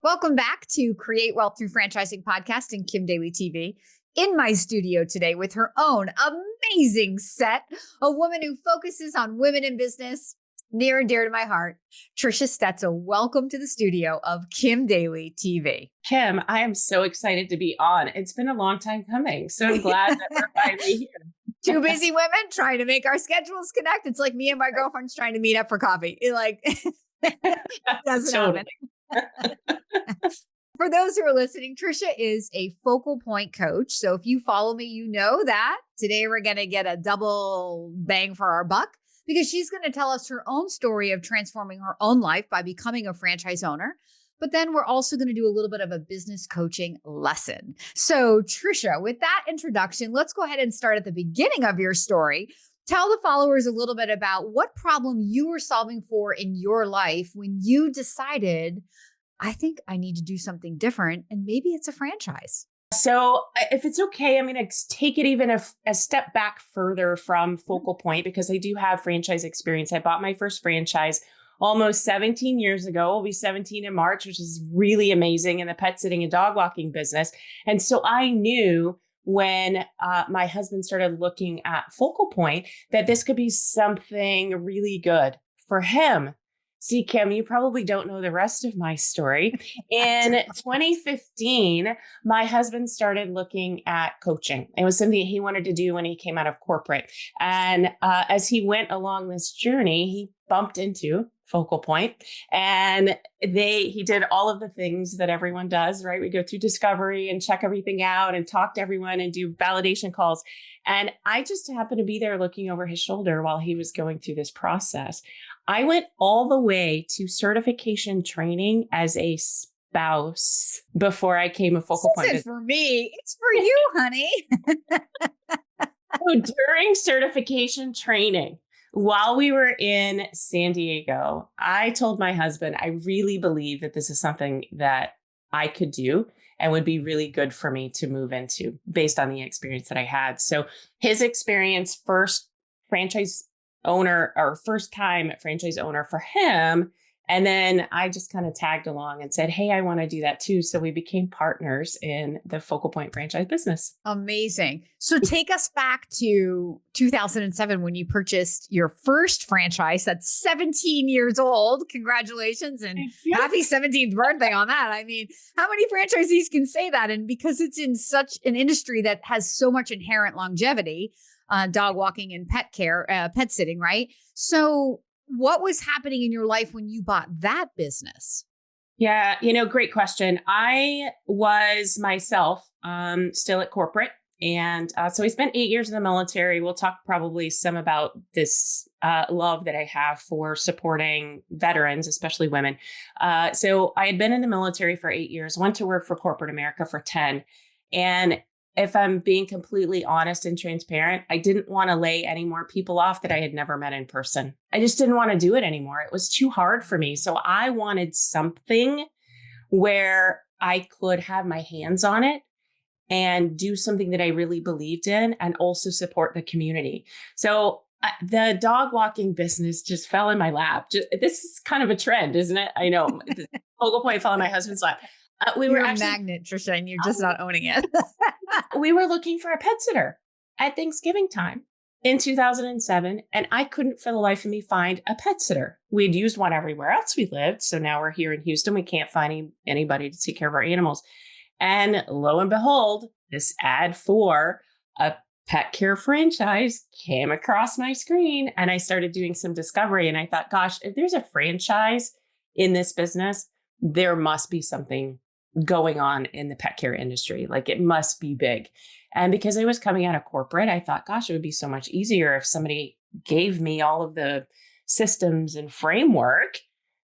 Welcome back to Create Wealth Through Franchising Podcast and Kim Daly TV. In my studio today with her own amazing set, a woman who focuses on women in business, near and dear to my heart, Trisha Stetzel. Welcome to the studio of Kim Daly TV. Kim, I am so excited to be on. It's been a long time coming, so I'm glad that we're finally here. Two busy women trying to make our schedules connect. It's like me and my girlfriends trying to meet up for coffee. It doesn't happen. For those who are listening, Trisha is a focal point coach. So if you follow me, you know that today we're going to get a double bang for our buck because she's going to tell us her own story of transforming her own life by becoming a franchise owner. But then we're also going to do a little bit of a business coaching lesson. So Trisha, with that introduction, let's go ahead and start at the beginning of your story. Tell the followers a little bit about what problem you were solving for in your life when you decided, I think I need to do something different, and maybe it's a franchise. So if it's okay, I'm going to take it even a step back further from focal point because I do have franchise experience. I bought my first franchise almost 17 years ago. I'll be 17 in March, which is really amazing in the pet sitting and dog walking business. And so I knew when my husband started looking at focal point that this could be something really good for him. See, Kim, you probably don't know the rest of my story. In 2015, my husband started looking at coaching. It was something he wanted to do when he came out of corporate. And as he went along this journey, he bumped into focal point and he did all of the things that everyone does, right? We go through discovery and check everything out and talk to everyone and do validation calls. And I just happened to be there looking over his shoulder while he was going through this process. I went all the way to certification training as a spouse before I came a focal point. This isn't for me. It's for you, honey. So during certification training, while we were in San Diego, I told my husband, I really believe that this is something that I could do and would be really good for me to move into based on the experience that I had. So his experience, first franchise owner or first time franchise owner for him. And then I just kind of tagged along and said, hey, I want to do that too. So we became partners in the Focal Point franchise business. Amazing. So take us back to 2007 when you purchased your first franchise that's 17 years old. Congratulations and happy 17th birthday on that. I mean, how many franchisees can say that? And because it's in such an industry that has so much inherent longevity, dog walking and pet care, pet sitting, right? So what was happening in your life when you bought that business? Yeah, great question. I was myself still at corporate. And so I spent 8 years in the military. We'll talk probably some about this love that I have for supporting veterans, especially women. So I had been in the military for 8 years, went to work for corporate America for 10. And if I'm being completely honest and transparent, I didn't want to lay any more people off that I had never met in person. I just didn't want to do it anymore. It was too hard for me. So I wanted something where I could have my hands on it and do something that I really believed in and also support the community. So the dog walking business just fell in my lap. This is kind of a trend, isn't it? I know. The focal point fell in my husband's lap. You're a magnet, Trisha, and you're just not owning it. We were looking for a pet sitter at Thanksgiving time in 2007, and I couldn't for the life of me find a pet sitter. We'd used one everywhere else we lived. So now we're here in Houston. We can't find anybody to take care of our animals. And lo and behold, this ad for a pet care franchise came across my screen, and I started doing some discovery. And I thought, gosh, if there's a franchise in this business, there must be something going on in the pet care industry. Like it must be big. And because I was coming out of corporate, I thought, gosh, it would be so much easier if somebody gave me all of the systems and framework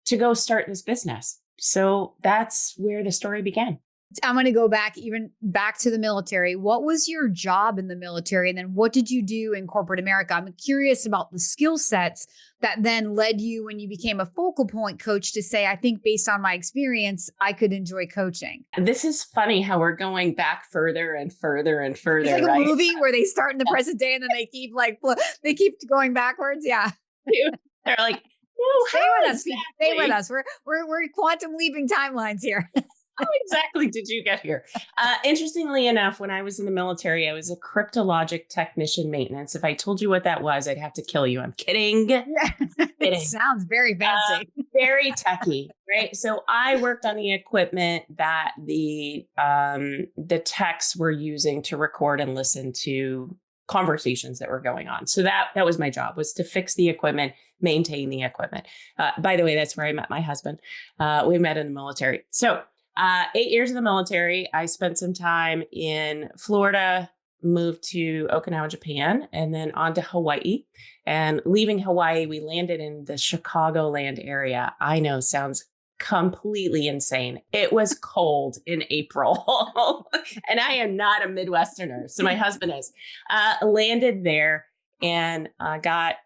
to go start this business. So that's where the story began. I'm going to go even back to the military. What was your job in the military? And then what did you do in corporate America? I'm curious about the skill sets that then led you when you became a focal point coach to say, I think based on my experience, I could enjoy coaching. This is funny how we're going back further and further and further. It's like a movie where they start in the present day and then they keep going backwards. Yeah. They're like, No, Stay how with us, people. Stay with exactly? us. We're quantum leaping timelines here. How exactly did you get here? Interestingly enough, when I was in the military, I was a cryptologic technician maintenance. If I told you what that was, I'd have to kill you. I'm kidding. Yeah. It Kidding. sounds very fancy. Very techy, right? So I worked on the equipment that the techs were using to record and listen to conversations that were going on. So that was my job, was to fix the equipment, maintain the equipment. By the way, that's where I met my husband. We met in the military. So 8 years in the military, I spent some time in Florida, moved to Okinawa, Japan, and then on to Hawaii. And leaving Hawaii, we landed in the Chicagoland area. I know, sounds completely insane. It was cold in April, and I am not a Midwesterner. So my husband is. Landed there and got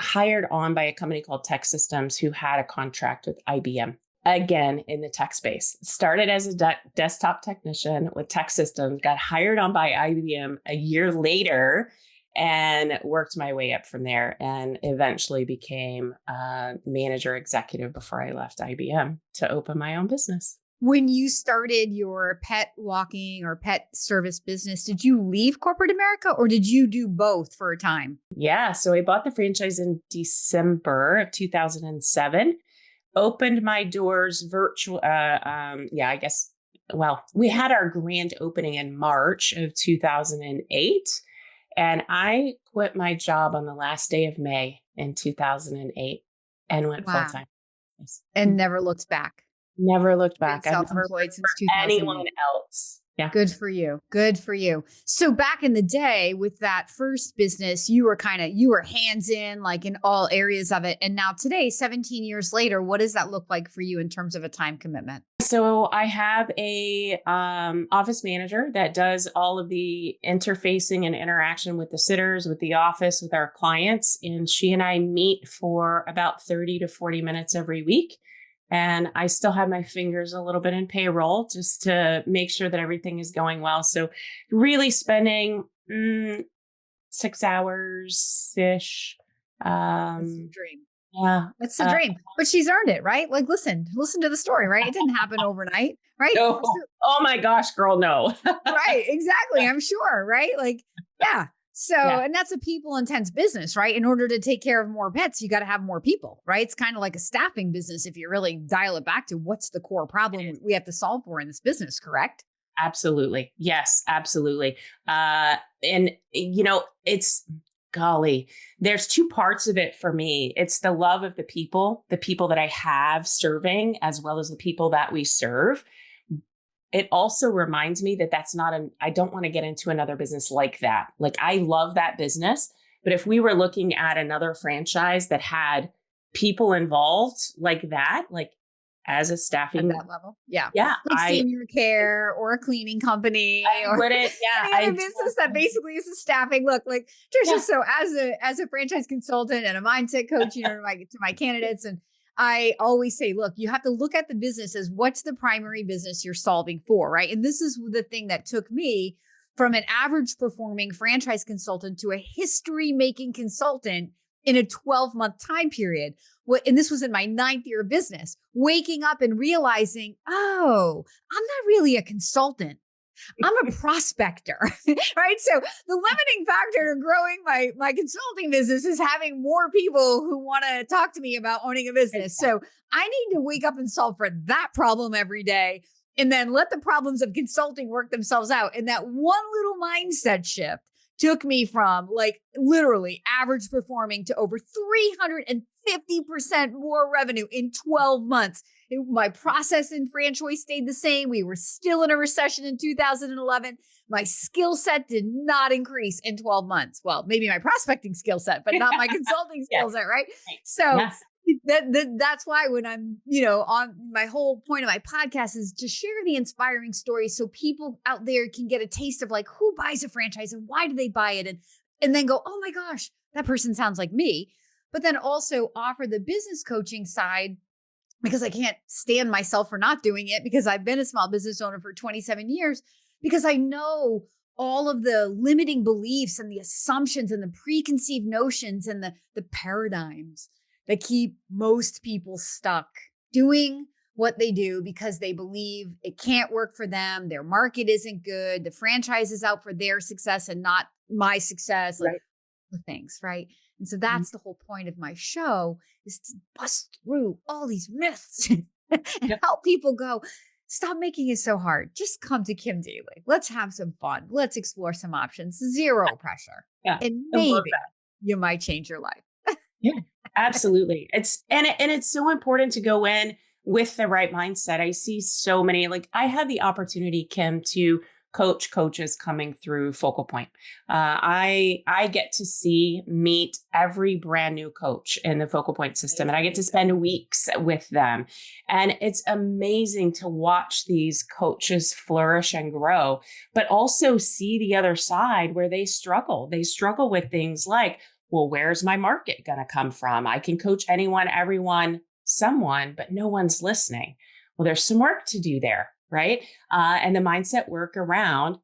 hired on by a company called Tech Systems, who had a contract with IBM. Again, in the tech space. Started as a desktop technician with Tech Systems, got hired on by IBM a year later, and worked my way up from there, and eventually became a manager executive before I left IBM to open my own business. When you started your pet walking or pet service business, did you leave corporate America or did you do both for a time? Yeah. So I bought the franchise in December of 2007. Opened my doors virtual. I guess. Well, we had our grand opening in March of 2008, and I quit my job on the last day of May in 2008 and went full time. And never looked back. Never looked back. Been I've never self-employed worked since for 2008. anyone else. Yeah. Good for you. Good for you. So back in the day with that first business, you were hands in, like in all areas of it. And now today, 17 years later, what does that look like for you in terms of a time commitment? So I have a office manager that does all of the interfacing and interaction with the sitters, with the office, with our clients. And she and I meet for about 30 to 40 minutes every week. And I still have my fingers a little bit in payroll just to make sure that everything is going well. So really spending 6 hours-ish. That's the dream. Yeah. That's the dream. But she's earned it, right? Like, listen to the story, right? It didn't happen overnight, right? No. Oh my gosh, girl, no. Right. Exactly. I'm sure. Right. Like, yeah. So, and that's a people intense business, right? In order to take care of more pets, you got to have more people, right? It's kind of like a staffing business. If you really dial it back to what's the core problem we have to solve for in this business, correct? Absolutely. Yes, absolutely. And it's golly, there's two parts of it for me. It's the love of the people that I have serving, as well as the people that we serve. It also reminds me that I don't want to get into another business like that. Like, I love that business, but if we were looking at another franchise that had people involved like that, like as a staffing at that level. Yeah. Yeah. Like senior care or a cleaning company or any other business that basically is a staffing. Look, like Trisha, so as a franchise consultant and a mindset coach, to my candidates, and I always say, look, you have to look at the business as what's the primary business you're solving for, right? And this is the thing that took me from an average performing franchise consultant to a history making consultant in a 12-month time period. And this was in my 9th year of business, waking up and realizing, oh, I'm not really a consultant. I'm a prospector, right? So the limiting factor to growing my consulting business is having more people who want to talk to me about owning a business. So I need to wake up and solve for that problem every day, and then let the problems of consulting work themselves out. And that one little mindset shift took me from like literally average performing to over 350% more revenue in 12 months. My process in franchise stayed the same. We were still in a recession in 2011. My skill set did not increase in 12 months. Well, maybe my prospecting skill set, but not my consulting skill set, right? So that's why when I'm, on my whole point of my podcast is to share the inspiring stories so people out there can get a taste of like who buys a franchise and why do they buy it? And then go, oh my gosh, that person sounds like me. But then also offer the business coaching side, because I can't stand myself for not doing it, because I've been a small business owner for 27 years, because I know all of the limiting beliefs and the assumptions and the preconceived notions and the paradigms that keep most people stuck doing what they do because they believe it can't work for them. Their market isn't good. The franchise is out for their success and not my success. Like Right. the things, right? And so Mhm. that's the whole point of my show, is to bust through all these myths and Yep. help people go, stop making it so hard. Just come to Kim Daly. Let's have some fun. Let's explore some options. Zero pressure. Yeah. And I love maybe that. you might change your life. Yeah, absolutely. It's so important to go in with the right mindset. I see so many, like I had the opportunity, Kim, to coach coaches coming through Focal Point. I get to meet every brand new coach in the Focal Point system, and I get to spend weeks with them. And it's amazing to watch these coaches flourish and grow, but also see the other side where they struggle. They struggle with things like, well, where's my market going to come from? I can coach anyone, everyone, someone, but no one's listening. Well, there's some work to do there, right? And the mindset work around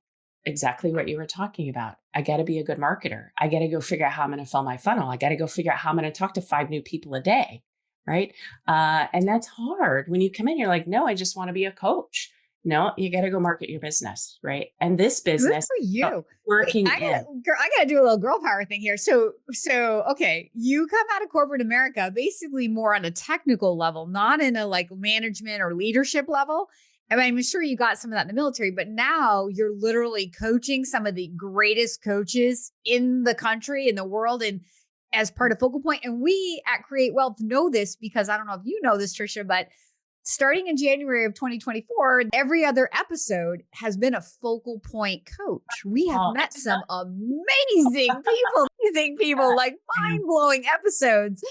exactly what you were talking about. I got to be a good marketer. I got to go figure out how I'm going to fill my funnel. I got to go figure out how I'm going to talk to 5 new people a day, right? And that's hard. When you come in, you're like, no, I just want to be a coach. No, you got to go market your business, right? And this Good business, for you. working I in. gotta do a little girl power thing here. So okay, you come out of corporate America basically more on a technical level, not in a like management or leadership level. I mean, I'm sure you got some of that in the military, but now you're literally coaching some of the greatest coaches in the country, in the world, and as part of Focal Point. And we at Create Wealth know this because I don't know if you know this, Trisha, but starting in January of 2024, every other episode has been a Focal Point coach. We have Oh, met some amazing people, like mind blowing episodes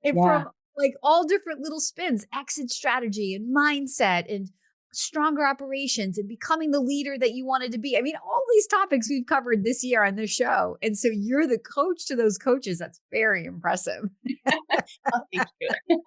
and yeah. from like all different little spins, exit strategy and mindset and stronger operations and becoming the leader that you wanted to be. I mean, all these topics we've covered this year on this show. And so you're the coach to those coaches. That's very impressive. Oh, thank you.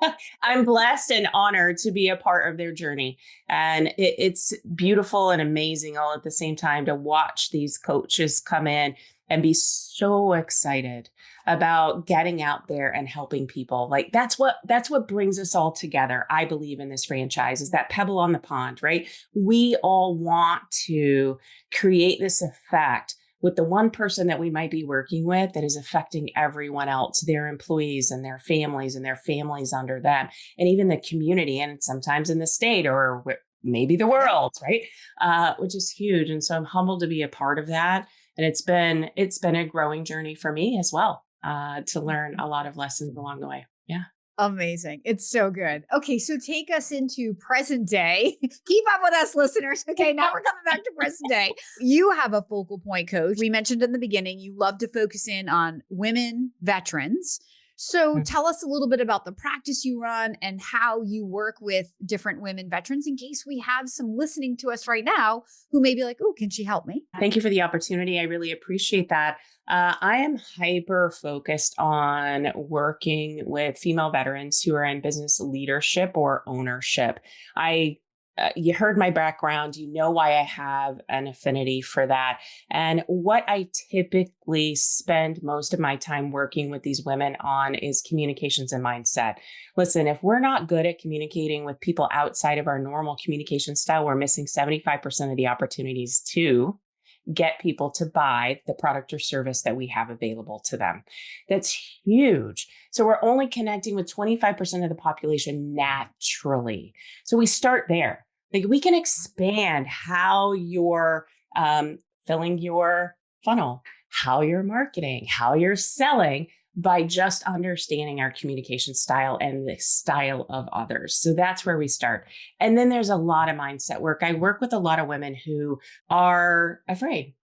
I'm blessed and honored to be a part of their journey. And it's beautiful and amazing all at the same time to watch these coaches come in and be so excited about getting out there and helping people. Like that's what brings us all together. I believe in this franchise is that pebble on the pond, right? We all want to create this effect with the one person that we might be working with that is affecting everyone else, their employees and their families under them, and even the community, and sometimes in the state or maybe the world, right? Which is huge. And so I'm humbled to be a part of that. And it's been a growing journey for me as well, to learn a lot of lessons along the way. Yeah. Amazing. It's so good. Okay, so take us into present day. Keep up with us, listeners. Okay, now we're coming back to present day. You have a Focal Point coach. We mentioned in the beginning, you love to focus in on women veterans. So tell us a little bit about the practice you run and how you work with different women veterans in case we have some listening to us right now who may be like, oh, can she help me? Thank you for the opportunity. I really appreciate that. I am hyper focused on working with female veterans who are in business leadership or ownership. You heard my background, you know why I have an affinity for that. And what I typically spend most of my time working with these women on is communications and mindset. Listen, if we're not good at communicating with people outside of our normal communication style, we're missing 75% of the opportunities to get people to buy the product or service that we have available to them. That's huge. So we're only connecting with 25% of the population naturally. So we start there. Like we can expand how you're filling your funnel, how you're marketing, how you're selling by just understanding our communication style and the style of others. So that's where we start. And then there's a lot of mindset work. I work with a lot of women who are afraid.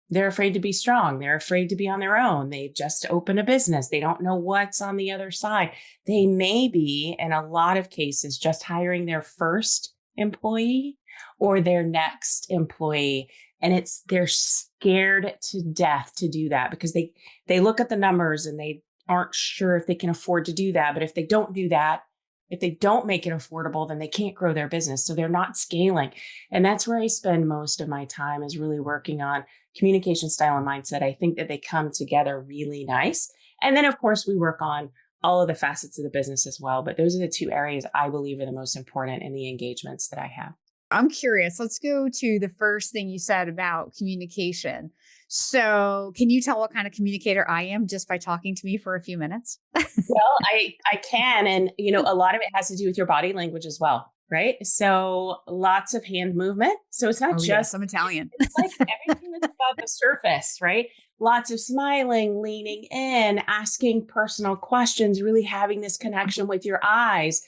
They're afraid to be strong. They're afraid to be on their own. They've just opened a business. They don't know what's on the other side. They may be, in a lot of cases, just hiring their first employee or their next employee. And they're scared to death to do that because they look at the numbers and they aren't sure if they can afford to do that. But if they don't do that, if they don't make it affordable, then they can't grow their business. So they're not scaling. And that's where I spend most of my time, is really working on communication style and mindset. I think that they come together really nice. And then, of course, we work on all of the facets of the business as well. But those are the two areas I believe are the most important in the engagements that I have. I'm curious. Let's go to the first thing you said about communication. So can you tell what kind of communicator I am just by talking to me for a few minutes? Well, I can. And, a lot of it has to do with your body language as well. Right. So lots of hand movement. So it's not just, I'm Italian. It's like everything that's above the surface, right? Lots of smiling, leaning in, asking personal questions, really having this connection with your eyes.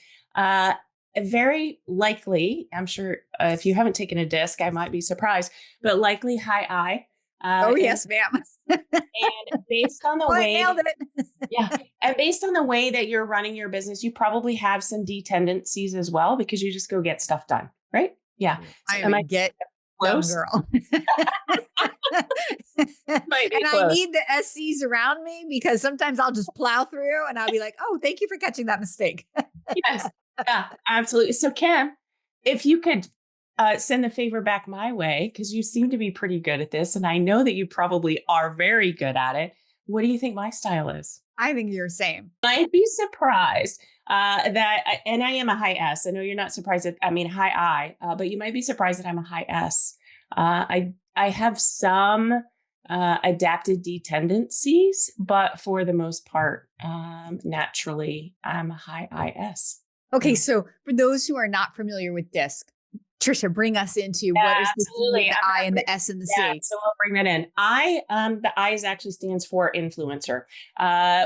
Very likely, I'm sure if you haven't taken a disc, I might be surprised, but likely high eye. Yes, ma'am. And based on the way, nailed it. yeah, and based on the way that you're running your business, you probably have some D tendencies as well because you just go get stuff done, right? Yeah. So I get close, girl. And I need the SCs around me because sometimes I'll just plow through and I'll be like, "Oh, thank you for catching that mistake." Yes. Yeah, absolutely. So Kim, if you could send a favor back my way, because you seem to be pretty good at this, and I know that you probably are very good at it. What do you think my style is? I think you're the same. I'd be surprised and I am a high S. I know you're not surprised high I, but you might be surprised that I'm a high S. I have some adapted D tendencies, but for the most part, naturally, I'm a high IS. Okay, so for those who are not familiar with DISC, Trisha, bring us into what is the I and the S and the C. So I'll bring that in. The I actually stands for influencer.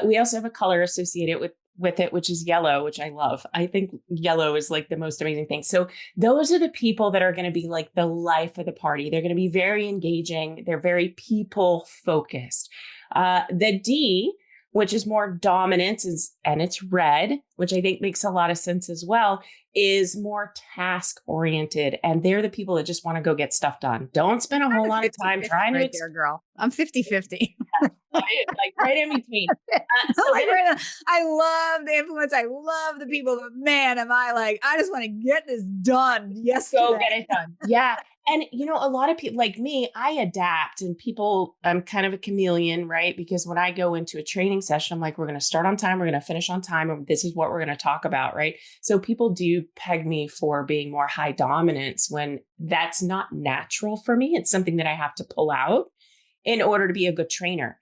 We also have a color associated with it, which is yellow, which I love. I think yellow is like the most amazing thing. So those are the people that are going to be like the life of the party. They're going to be very engaging. They're very people focused. The D, which is more dominant, and it's red, which I think makes a lot of sense as well, is more task oriented. And they're the people that just want to go get stuff done. Don't spend a whole lot of time trying to. There, girl. I'm 50-50. Like right in between. I love the influence. I love the people, but man, am I like, I just want to get this done. Yes. Go get it done. Yeah. And, a lot of people like me, I adapt and I'm kind of a chameleon, right? Because when I go into a training session, I'm like, we're going to start on time. We're going to finish on time. And this is what we're going to talk about. Right. So people do peg me for being more high dominance when that's not natural for me. It's something that I have to pull out in order to be a good trainer.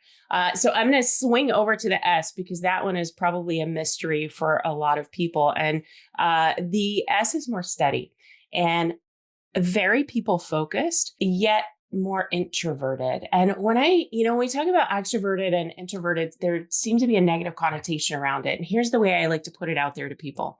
So I'm going to swing over to the S because that one is probably a mystery for a lot of people. And the S is more steady and very people focused, yet more introverted. And when we talk about extroverted and introverted, there seems to be a negative connotation around it. And here's the way I like to put it out there to people.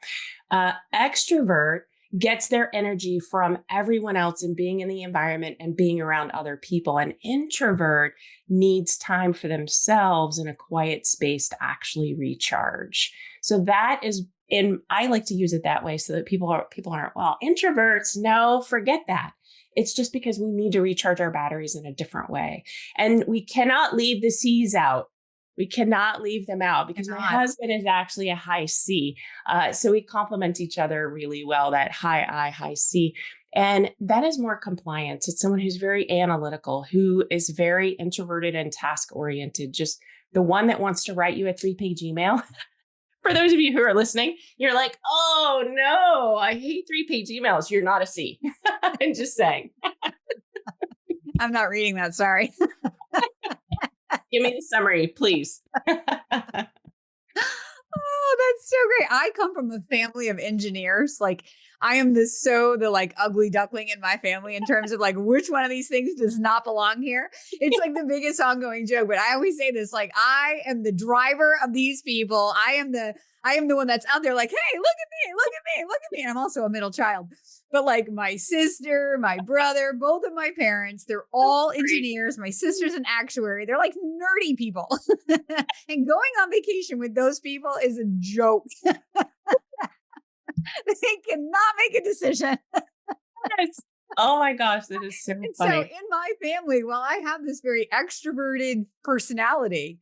Extrovert gets their energy from everyone else and being in the environment and being around other people. An introvert needs time for themselves in a quiet space to actually recharge. So that is, and I like to use it that way so that people aren't, well, introverts, no, forget that. It's just because we need to recharge our batteries in a different way. And we cannot leave the C's out. We cannot leave them out because my husband is actually a high C. So we complement each other really well, that high I, high C. And that is more compliance. It's someone who's very analytical, who is very introverted and task oriented, just the one that wants to write you a 3-page email. For those of you who are listening, you're like, oh no, I hate 3-page emails. You're not a C. I'm just saying. I'm not reading that. Sorry. Give me the summary, please. Oh, that's so great. I come from a family of engineers. Like I am the like ugly duckling in my family in terms of like which one of these things does not belong here. It's like the biggest ongoing joke, but I always say this, like I am the driver of these people. I am the one that's out there like, hey, look at me, look at me, look at me. And I'm also a middle child. But like my sister, my brother, both of my parents, they're all engineers. My sister's an actuary. They're like nerdy people. And going on vacation with those people is a joke. They cannot make a decision. Yes. Oh my gosh, that is so funny. So in my family, while I have this very extroverted personality,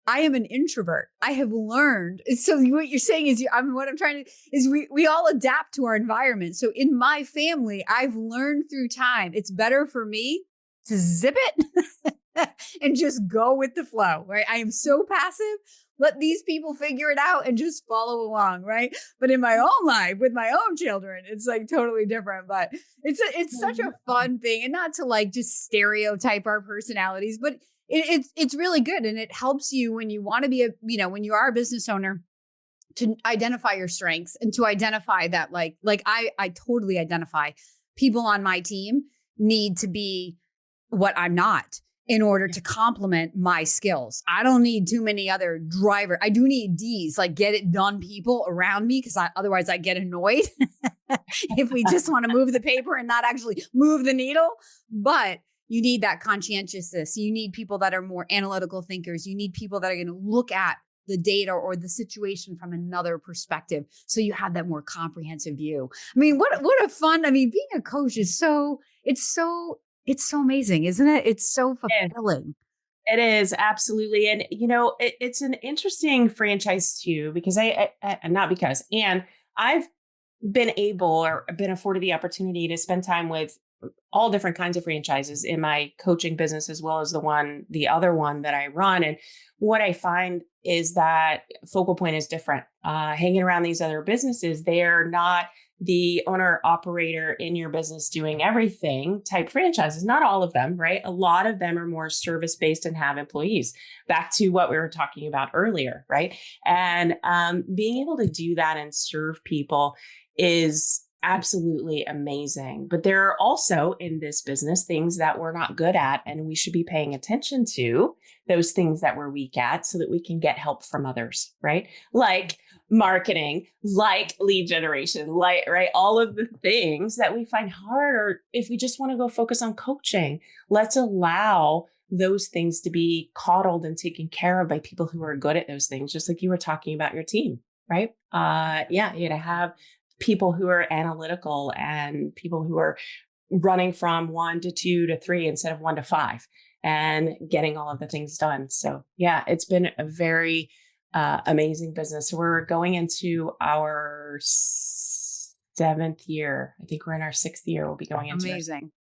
I am an introvert. I have learned. So what you're saying is, what I'm trying to is we all adapt to our environment. So in my family, I've learned through time, it's better for me to zip it and just go with the flow, right? I am so passive. let these people figure it out and just follow along. Right. But in my own life with my own children, it's like totally different, but it's such a fun thing, and not to like just stereotype our personalities, but it's really good. And it helps you when you want to be when you are a business owner, to identify your strengths and to identify that like I totally identify people on my team need to be what I'm not in order to complement my skills. I don't need too many other driver. I do need D's, like get it done people around me, because otherwise I get annoyed if we just want to move the paper and not actually move the needle. But you need that conscientiousness. You need people that are more analytical thinkers. You need people that are going to look at the data or the situation from another perspective, so you have that more comprehensive view. I mean, what a fun, being a coach is it's so amazing, isn't it? It's so fulfilling. It is, absolutely. And, it's an interesting franchise too, because and I've been afforded the opportunity to spend time with all different kinds of franchises in my coaching business, as well as the other one that I run. And what I find is that Focal Point is different. Hanging around these other businesses, they're not the owner operator in your business doing everything type franchises. Not all of them, right? A lot of them are more service based and have employees. Back to what we were talking about earlier, right? And being able to do that and serve people is absolutely amazing. But there are also in this business things that we're not good at, and we should be paying attention to those things that we're weak at, so that we can get help from others, right? Like marketing, like lead generation, right? All of the things that we find hard, or if we just want to go focus on coaching, let's allow those things to be coddled and taken care of by people who are good at those things, just like you were talking about your team, right? To have people who are analytical and people who are running from 1 to 2 to 3 instead of 1 to 5 and getting all of the things done. So yeah, it's been a very amazing business. We're going into our 7th year. I think we're in our 6th year. We'll be going into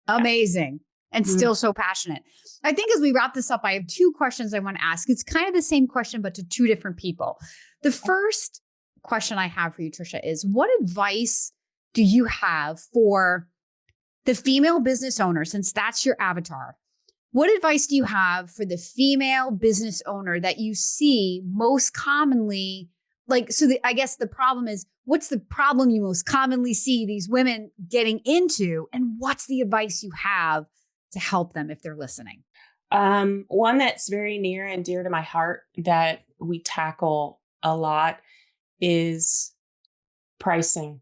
Amazing. And still so passionate. I think as we wrap this up, I have 2 questions I want to ask. It's kind of the same question, but to 2 different people. The first question I have for you, Trisha, is what advice do you have for the female business owner, since that's your avatar? What advice do you have for the female business owner that you see most commonly? I guess the problem is, what's the problem you most commonly see these women getting into, and what's the advice you have to help them if they're listening? One that's very near and dear to my heart that we tackle a lot is pricing.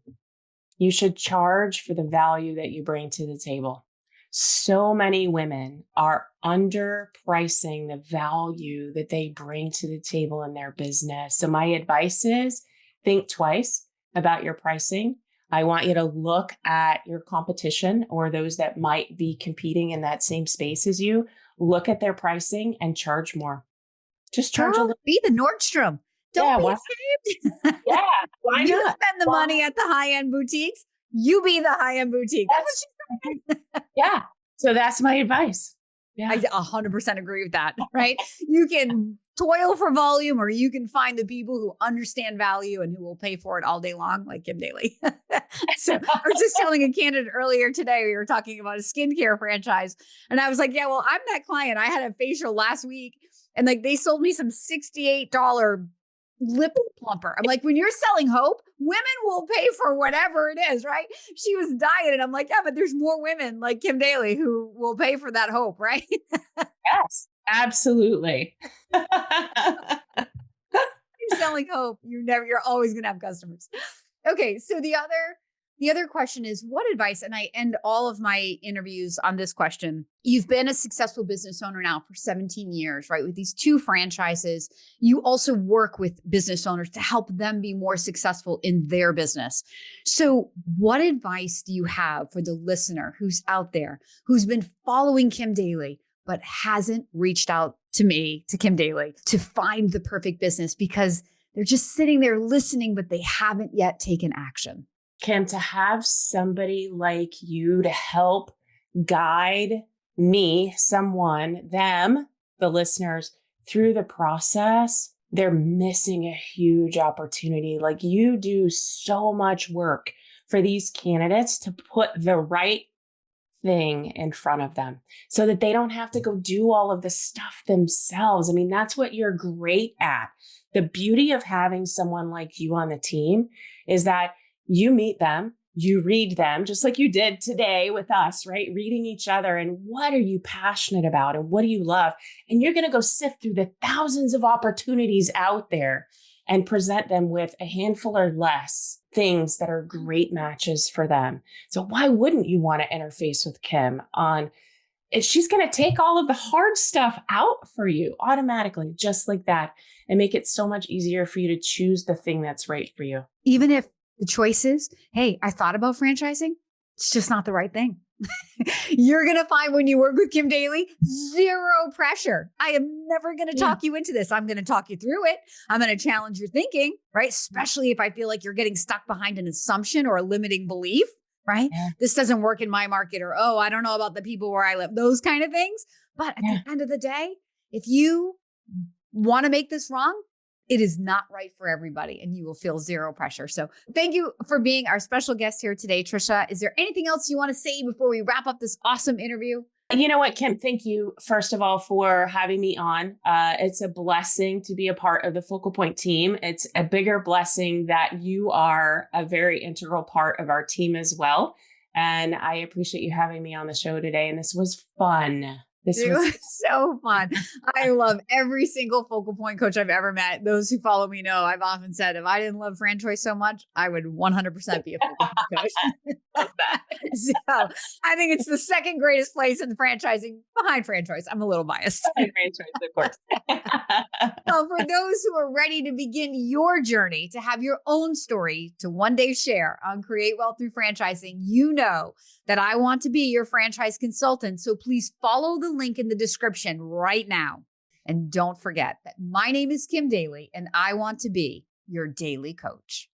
You should charge for the value that you bring to the table. So many women are underpricing the value that they bring to the table in their business. So my advice is think twice about your pricing. I want you to look at your competition or those that might be competing in that same space as you. Look at their pricing and charge more. Just charge a little. Be the Nordstrom. Don't be ashamed. Yeah, why you not? Spend the money at the high-end boutiques. You be the high-end boutique. That's what she said. Yeah. So that's my advice. Yeah. I 100% agree with that, right? You can toil for volume, or you can find the people who understand value and who will pay for it all day long, like Kim Daly. So I was just telling a candidate earlier today, we were talking about a skincare franchise. And I was like, yeah, well, I'm that client. I had a facial last week, and they sold me some $68 lip plumper. I'm like, when you're selling hope, women will pay for whatever it is, right? She was dying. And I'm like, yeah, but there's more women like Kim Daly who will pay for that hope, right? Yes, absolutely. You're selling hope. You're always going to have customers. Okay. So the other question is, what advice, and I end all of my interviews on this question. You've been a successful business owner now for 17 years, right? With these 2 franchises, you also work with business owners to help them be more successful in their business. So what advice do you have for the listener who's out there, who's been following Kim Daly, but hasn't reached out to me, to Kim Daly, to find the perfect business because they're just sitting there listening, but they haven't yet taken action? Kim, to have somebody like you to help guide me, the listeners, through the process they're missing a huge opportunity. Like, you do so much work for these candidates to put the right thing in front of them so that they don't have to go do all of the stuff themselves. I mean, that's what you're great at. The beauty of having someone like you on the team is that you meet them, you read them, just like you did today with us, right? Reading each other and what are you passionate about and what do you love? And you're going to go sift through the thousands of opportunities out there and present them with a handful or less things that are great matches for them. So why wouldn't you want to interface with Kim on, she's going to take all of the hard stuff out for you automatically, just like that, and make it so much easier for you to choose the thing that's right for you. Even if the choice is, hey, I thought about franchising, it's just not the right thing. You're going to find when you work with Kim Daly, zero pressure. I am never going to talk you into this. I'm going to talk you through it. I'm going to challenge your thinking, right? Especially if I feel like you're getting stuck behind an assumption or a limiting belief, right? Yeah. This doesn't work in my market, or, oh, I don't know about the people where I live, those kind of things. But at the end of the day, if you want to make this wrong, it is not right for everybody, and you will feel zero pressure. So thank you for being our special guest here today, Trisha. Is there anything else you want to say before we wrap up this awesome interview? You know what, Kim, thank you, first of all, for having me on. It's a blessing to be a part of the Focal Point team. It's a bigger blessing that you are a very integral part of our team as well. And I appreciate you having me on the show today. And this was fun. It was so fun. I love every single Focal Point coach I've ever met. Those who follow me know I've often said, if I didn't love franchise so much, I would 100% be a Focal Point coach. Love that. So I think it's the second greatest place in franchising behind franchise. I'm a little biased. Behind franchise, of course. So for those who are ready to begin your journey to have your own story to one day share on Create Wealth Through Franchising, you know that I want to be your franchise consultant. So please follow the link in the description right now. And don't forget that my name is Kim Daly, and I want to be your daily coach.